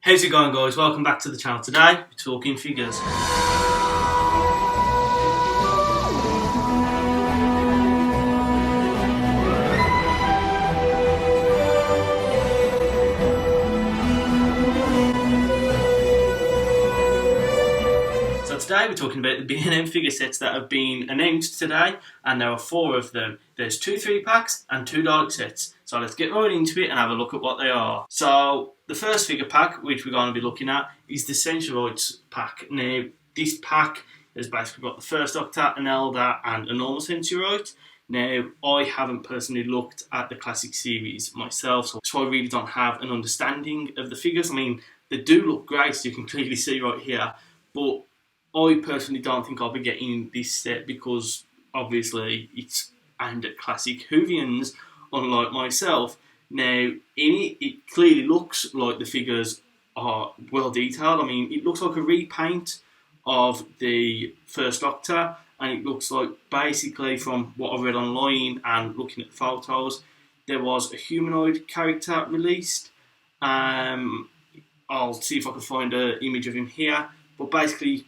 How's it going, guys? Welcome back to the channel. Today we're talking figures. So today we're talking about the B&M figure sets that have been announced today, and there are 4 of them. There's 2 3-packs and 2 dark sets. So let's get right into it and have a look at what they are. So the first figure pack, which we're going to be looking at, is the Centroids pack. Now, this pack has basically got the first Octa, an Elder, and a normal Centroid. Now, I haven't personally looked at the classic series myself, so I really don't have an understanding of the figures. I mean, they do look great, so you can clearly see right here, but I personally don't think I'll be getting this set because obviously it's aimed at classic Whovians, unlike myself. Now, in it clearly looks like the figures are well detailed. I mean, it looks like a repaint of the first Octa, and it looks like, basically from what I've read online and looking at the photos, there was a humanoid character released. I'll see if I can find an image of him here, but basically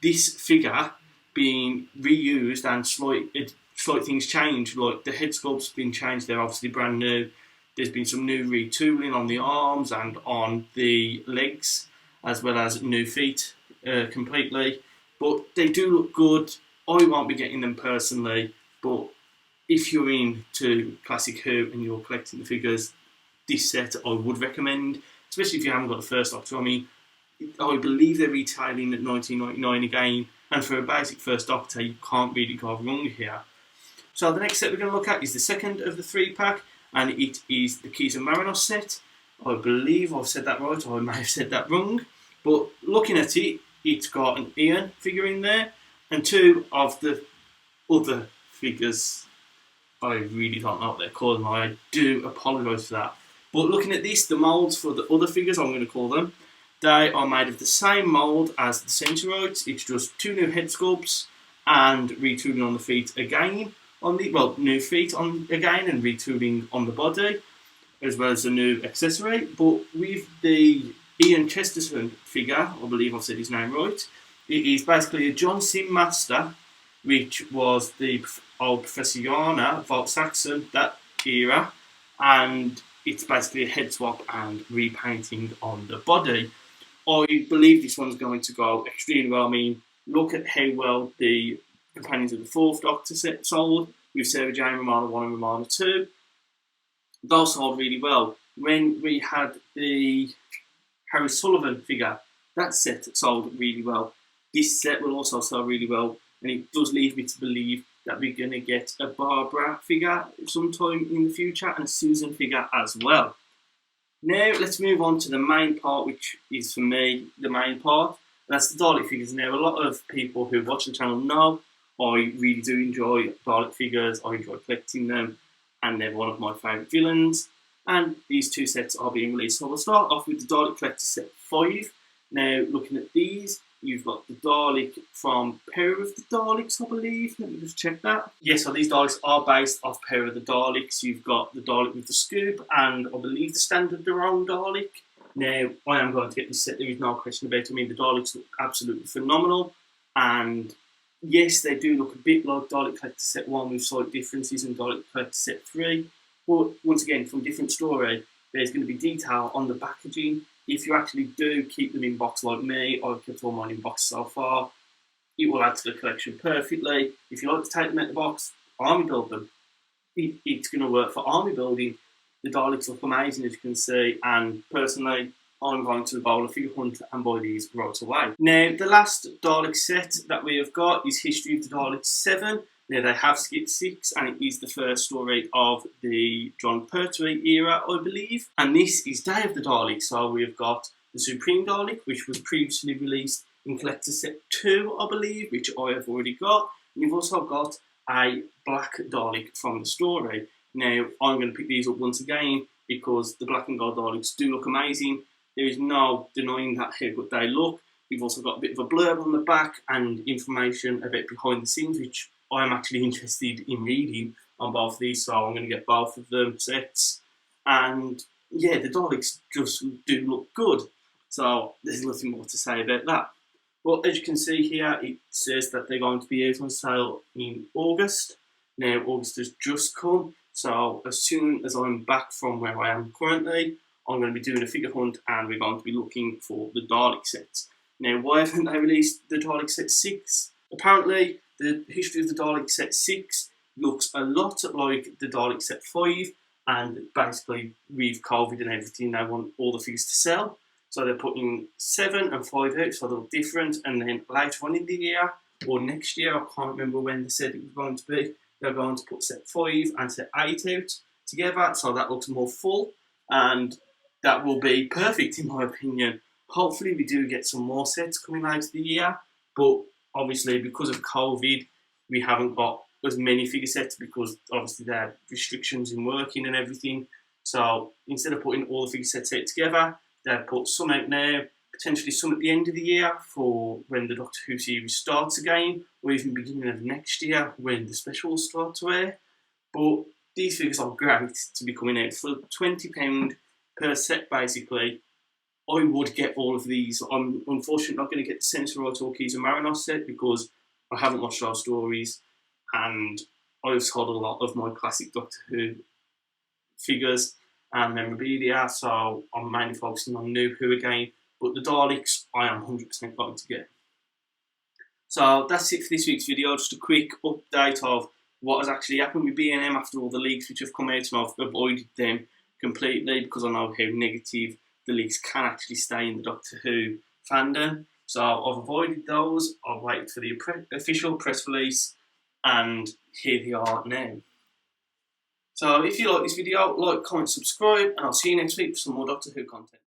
this figure being reused and slight things changed, like the head sculpt's been changed, they're obviously brand new. There's been some new retooling on the arms and on the legs, as well as new feet completely. But they do look good. I won't be getting them personally, but if you're into Classic Who and you're collecting the figures, this set I would recommend, especially if you haven't got the first Doctor. I mean, I believe they're retailing at $19.99 again, and for a basic first Doctor, you can't really go wrong here. So the next set we're going to look at is the second of the 3-pack, and it is the Keys of Marinos set. I believe I've said that right, or I may have said that wrong, but looking at it, it's got an Ian figure in there, and 2 of the other figures. I really don't know what they're called, and I do apologise for that. But looking at this, the moulds for the other figures, I'm going to call them, they are made of the same mould as the Centroids. It's just 2 new head sculpts and retooling on the feet again. New feet on again and retooling on the body, as well as a new accessory. But with the Ian Chesterton figure, I believe I've said his name right, it is basically a John Sim Master, which was the old Professor Yana, Volt Saxon, that era, and it's basically a head swap and repainting on the body. I believe this one's going to go extremely well. I mean, look at how well the Companions of the 4th Doctor set sold with Sarah Jane Romana 1 and Romana 2. Those sold really well. When we had the Harry Sullivan figure, that set sold really well. This set will also sell really well, and it does lead me to believe that we're going to get a Barbara figure sometime in the future and a Susan figure as well. Now let's move on to the main part, which is for me the main part. That's the Dalek figures. Now, a lot of people who watch the channel know I really do enjoy Dalek figures. I enjoy collecting them, and they're one of my favourite villains. And these 2 sets are being released. So we'll start off with the Dalek Collector Set 5. Now, looking at these, you've got the Dalek from Power of the Daleks, I believe. Let me just check that. Yes, so these Daleks are based off Power of the Daleks. You've got the Dalek with the scoop, and I believe the Standard their own Dalek. Now, I am going to get this set. There is no question about it. I mean, the Daleks look absolutely phenomenal. And yes, they do look a bit like Dalek Collector Set 1 with slight differences in Dalek Collector Set 3. But once again, from different story, there's going to be detail on the packaging. If you actually do keep them in box like me, I've kept all mine in box so far, it will add to the collection perfectly. If you like to take them out of the box, army build them. It's going to work for army building. The Daleks look amazing, as you can see, and personally, I'm going to the Bowler Figure Hunt and buy these right away. Now, the last Dalek set that we have got is History of the Daleks 7. Now, they have skipped 6, and it is the first story of the John Pertwee era, I believe. And this is Day of the Daleks. So we have got the Supreme Dalek, which was previously released in Collector Set 2, I believe, which I have already got. And you've also got a Black Dalek from the story. Now, I'm going to pick these up once again because the black and gold Daleks do look amazing. There is no denying that how good they look. You've also got a bit of a blurb on the back and information a bit behind the scenes, which I'm actually interested in reading on both of these, so I'm going to get both of them sets. And yeah, the Daleks just do look good. So there's nothing more to say about that. But as you can see here, it says that they're going to be out on sale in August. Now August has just come, so as soon as I'm back from where I am currently, I'm going to be doing a figure hunt and we're going to be looking for the Dalek sets. Now, why haven't they released the Dalek set 6? Apparently, the history of the Dalek set 6 looks a lot like the Dalek set 5, and basically with COVID and everything, they want all the figures to sell. So they're putting 7 and 5 out, so they're different, and then later on in the year, or next year, I can't remember when they said it was going to be, they're going to put set 5 and set 8 out together, so that looks more full, and that will be perfect in my opinion. Hopefully we do get some more sets coming later the year, but obviously because of COVID, we haven't got as many figure sets because obviously there are restrictions in working and everything. So instead of putting all the figure sets out together, they've put some out now, potentially some at the end of the year for when the Doctor Who series starts again, or even beginning of next year when the specials start to air. But these figures are great to be coming out for £20 per set basically. I would get all of these. I'm unfortunately not going to get the Centroids or Keys and Marinos set because I haven't watched those stories and I've sold a lot of my classic Doctor Who figures and memorabilia, so I'm mainly focusing on New Who again. But the Daleks, I am 100% going to get. So that's it for this week's video. Just a quick update of what has actually happened with B&M after all the leaks which have come out, and I've avoided them completely because I know how negative the leaks can actually stay in the Doctor Who fandom. So I've avoided those. I've waited for the official press release, and here they are now. So if you like this video, like, comment, subscribe, and I'll see you next week for some more Doctor Who content.